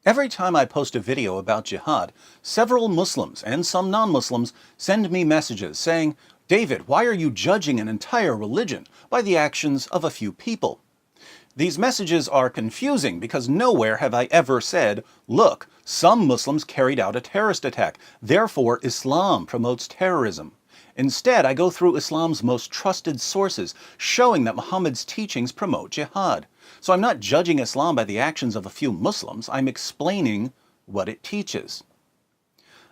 Every time I post a video about jihad, several Muslims and some non-Muslims send me messages saying, "David, why are you judging an entire religion by the actions of a few people?" These messages are confusing because nowhere have I ever said, look, some Muslims carried out a terrorist attack, therefore Islam promotes terrorism. Instead, I go through Islam's most trusted sources, showing that Muhammad's teachings promote jihad. So I'm not judging Islam by the actions of a few Muslims, I'm explaining what it teaches.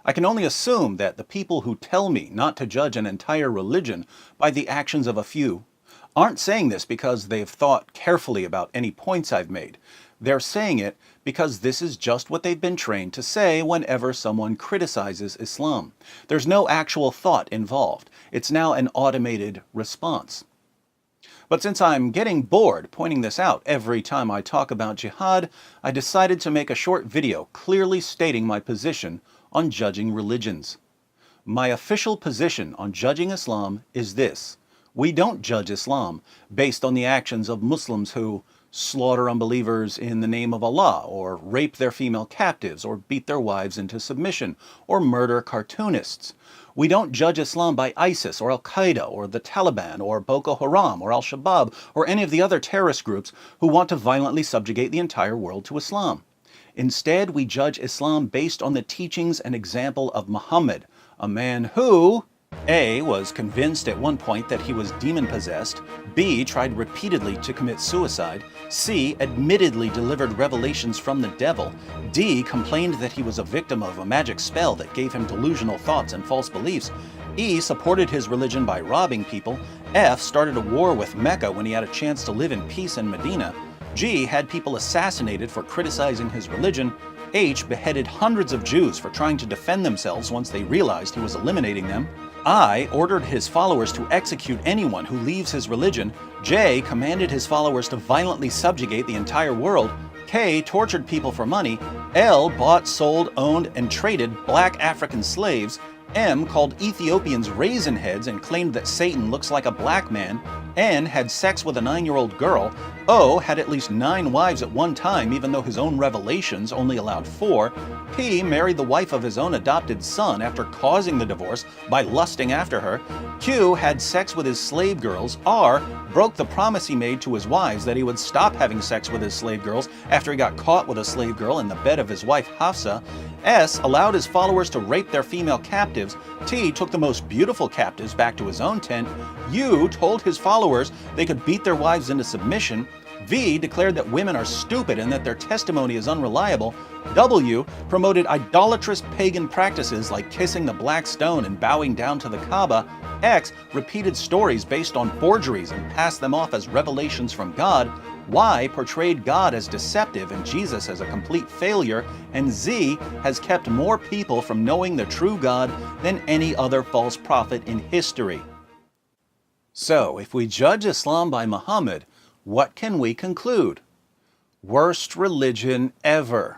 I can only assume that the people who tell me not to judge an entire religion by the actions of a few aren't saying this because they've thought carefully about any points I've made. They're saying it because this is just what they've been trained to say whenever someone criticizes Islam. There's no actual thought involved. It's now an automated response. But since I'm getting bored pointing this out every time I talk about jihad, I decided to make a short video clearly stating my position on judging religions. My official position on judging Islam is this: we don't judge Islam based on the actions of Muslims who slaughter unbelievers in the name of Allah, or rape their female captives, or beat their wives into submission, or murder cartoonists. We don't judge Islam by ISIS, or Al-Qaeda, or the Taliban, or Boko Haram, or Al-Shabaab, or any of the other terrorist groups who want to violently subjugate the entire world to Islam. Instead, we judge Islam based on the teachings and example of Muhammad, a man who A. was convinced at one point that he was demon-possessed, B. tried repeatedly to commit suicide, C. admittedly delivered revelations from the devil, D. complained that he was a victim of a magic spell that gave him delusional thoughts and false beliefs, E. supported his religion by robbing people, F. started a war with Mecca when he had a chance to live in peace in Medina, G. had people assassinated for criticizing his religion, H. beheaded hundreds of Jews for trying to defend themselves once they realized he was eliminating them, I. ordered his followers to execute anyone who leaves his religion, J. commanded his followers to violently subjugate the entire world, K. tortured people for money, L. bought, sold, owned, and traded black African slaves, M. called Ethiopians raisin heads and claimed that Satan looks like a black man, N. had sex with a 9-year-old girl, O. had at least 9 wives at one time even though his own revelations only allowed 4, P. married the wife of his own adopted son after causing the divorce by lusting after her, Q. had sex with his slave girls, R. broke the promise he made to his wives that he would stop having sex with his slave girls after he got caught with a slave girl in the bed of his wife Hafsa, S. allowed his followers to rape their female captives, T. took the most beautiful captives back to his own tent, U. told his followers they could beat their wives into submission, V. declared that women are stupid and that their testimony is unreliable, W. promoted idolatrous pagan practices like kissing the black stone and bowing down to the Kaaba, X. repeated stories based on forgeries and passed them off as revelations from God, Y. portrayed God as deceptive and Jesus as a complete failure, and Z. has kept more people from knowing the true God than any other false prophet in history. So, if we judge Islam by Muhammad, what can we conclude? Worst religion ever.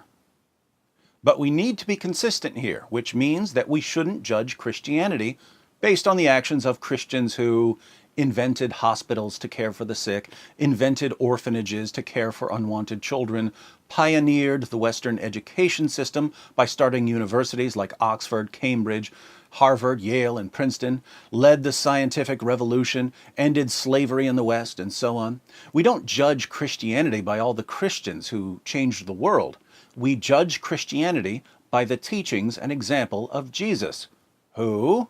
But we need to be consistent here, which means that we shouldn't judge Christianity based on the actions of Christians who invented hospitals to care for the sick, invented orphanages to care for unwanted children, pioneered the Western education system by starting universities like Oxford, Cambridge, Harvard, Yale, and Princeton, led the scientific revolution, ended slavery in the West, and so on. We don't judge Christianity by all the Christians who changed the world. We judge Christianity by the teachings and example of Jesus, who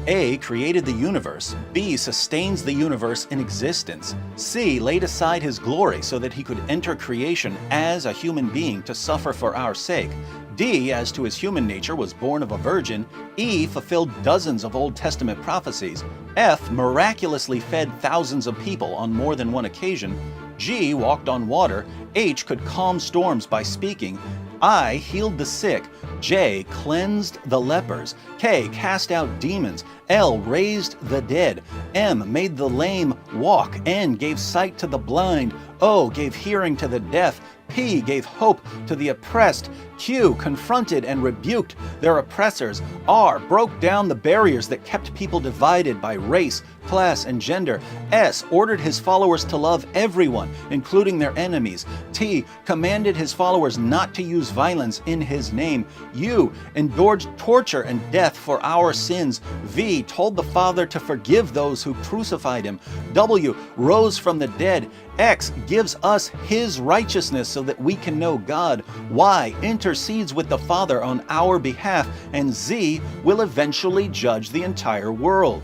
A. created the universe, B. sustains the universe in existence, C. laid aside his glory so that he could enter creation as a human being to suffer for our sake, D. as to his human nature was born of a virgin, E. fulfilled dozens of Old Testament prophecies, F. miraculously fed thousands of people on more than one occasion, G. walked on water, H. could calm storms by speaking, I. healed the sick, J. cleansed the lepers, K. cast out demons, L. raised the dead, M. made the lame walk, N. gave sight to the blind, O. gave hearing to the deaf, P. gave hope to the oppressed, Q. confronted and rebuked their oppressors, R. broke down the barriers that kept people divided by race, class, and gender. S, ordered his followers to love everyone, including their enemies. T, commanded his followers not to use violence in his name. U, endured torture and death for our sins. V, told the Father to forgive those who crucified him. W, rose from the dead. X, gives us his righteousness so that we can know God. Y, intercedes with the Father on our behalf. And Z, will eventually judge the entire world.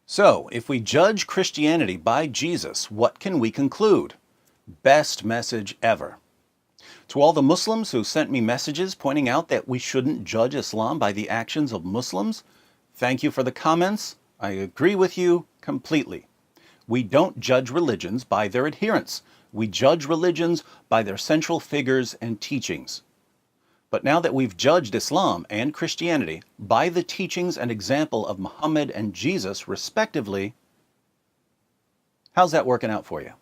So, if we judge Christianity by Jesus, what can we conclude? Best message ever. To all the Muslims who sent me messages pointing out that we shouldn't judge Islam by the actions of Muslims, thank you for the comments. I agree with you completely. We don't judge religions by their adherents. We judge religions by their central figures and teachings. But now that we've judged Islam and Christianity by the teachings and example of Muhammad and Jesus, respectively, how's that working out for you?